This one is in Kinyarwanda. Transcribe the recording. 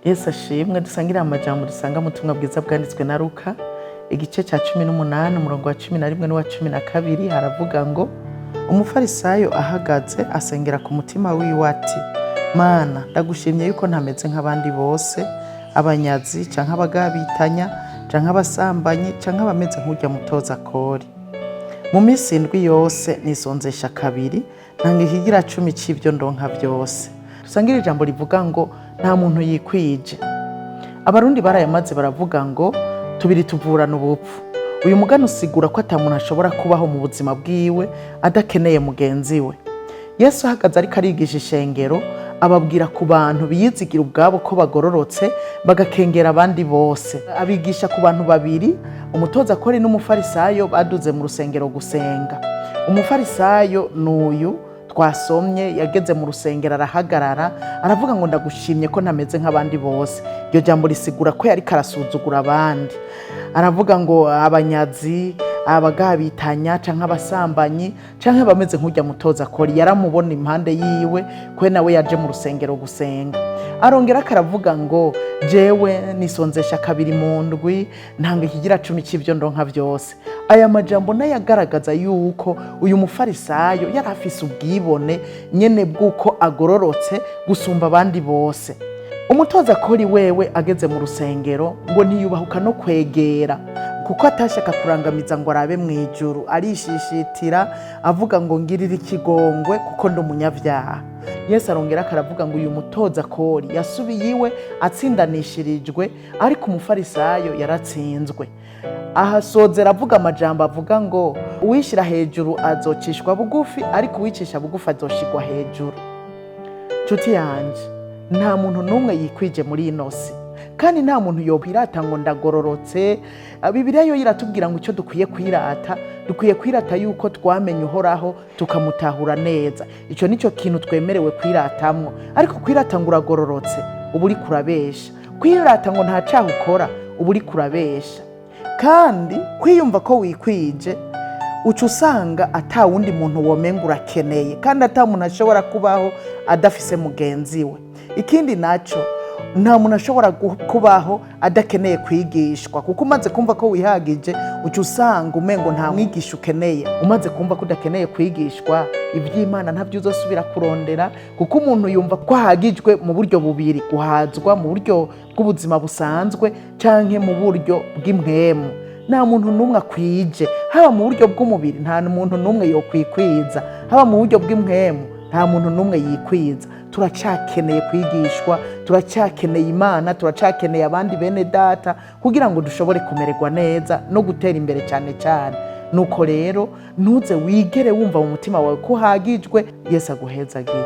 Yesu ashimwe. Dusangira amajambo dusanga mu butumwa bwiza bwanditswe na Luka igice cya 18 umurongo wa 11 n'uwa 12 haravuga ngo umufarisayo ahagaze asengera ku mutima wiwe ati Mana ndagushimye yuko ntameze nk'abandi bose abanyazi canke abagabitanya canke abasambanyi canke abameze nk'urya mutoza kori. Mu minsi indwi yose nisonzesha kabiri ntanga ikigira 10 c'ivyo ndonka byose. Dusangira ijambo rivuga ngo nta muntu yikwije. Abarundi barayamaze baravuga ngo tubiri tuvurana ubupfu. Uyu mugani usigura ko ata muntu ashobora kubaho mu buzima bwiwe adakeneye mugenzi we. Yesu ahagaze ariko arigisha ishengero ababwira ku bantu biyizigira ubwabo ko bagororotse bagakengera abandi bose. Abigisha ku bantu babiri, umutoza kori n'umufarisayo baduze mu rusengero gusenga. Umufarisayo n'uyu twasomye yageze mu rusengero arahagarara aravuga ngo ndagushimye ko ntameze nk'abandi bose. Iryo jambo risigura ko yari karasuzugura abandi. Aravuga ngo abanyazi, abagabitanya canke abasambanyi canke bameze nk'urya mutoza kori yaramubona impande yiwe kwe nawe yaje mu rusengero gusenga. Arongera akaravuga ngo jewe nisonzesha kabiri mu ndwi ntanga ikigira 10 c'ivyo ndonka byose. Aya majambo nayo agaragaza yuko uyu mufarisayo yari afise ubwibone nyene bw'uko agororotse gusumba abandi bose. Umutoza kori wewe ageze mu rusengero ngo ntiyubahuka no kwegera kuko atashaka kurangamiza ngo arabe mwijuru, arishishitira avuga ngo ngirira ikigongwe kuko ndi umunyavyaha. Yesu arongera akaravuga ngo uyu mutoza kori yasubiye iwe atsindanishirijwe ariko umufarisayo yaratsinzwe. Ahasozera avuga amajambo avuga ngo uwishira hejuru azocishwa bugufi ariko uwicisha bugufi azoshigwa hejuru. Nshuti yanje, nta muntu numwe yikwije muri inosi kandi nta muntu yokwirata ngo ndagororotse. Bibiliya yo iratubwira ngo icyo dukwiye kwirata yuko twamenye uhoraho tukamutahura neza. Ico nico kintu twemerewe kwiratamwo. Ariko kwirata ngo uragororotse ubu uri kurabesha. Kwirata ngo nta cyaha ukora ubu uri kurabesha. Kandi kwiyumva ko wikwije uca usanga ata wundi muntu womenga urakeneye kandi ata muntu ashobora kubaho adafise mugenzi we. Ikindi naco nta muntu ashobora kubaho adakeneye kwigishwa kuko umaze kumva ko wihagije uca usanga umengo nta mwigisha ukeneye. Umaze kumva ko udakeneye kwigishwa iby'Imana ntabyo uzosubira kurondera kuko umuntu yumva ko ahagijwe mu buryo bubiri, guhazwa mu buryo bw'ubuzima busanzwe canke mu buryo bw'impwemu. Nta muntu numwe akwije, haba mu buryo bw'umubiri nta muntu numwe yokwikwiza, haba mu buryo bw'impwemu nta muntu numwe yikwiza. Turacakeneye kwigishwa, turacakeneye Imana, turacakeneye abandi bene data kugira ngo dushobore kumererwa neza no gutera imbere cyane cyane. Nuko rero ntuze wigere wumva mu mutima wawe ko hagijwe. Yesu aguhezagira.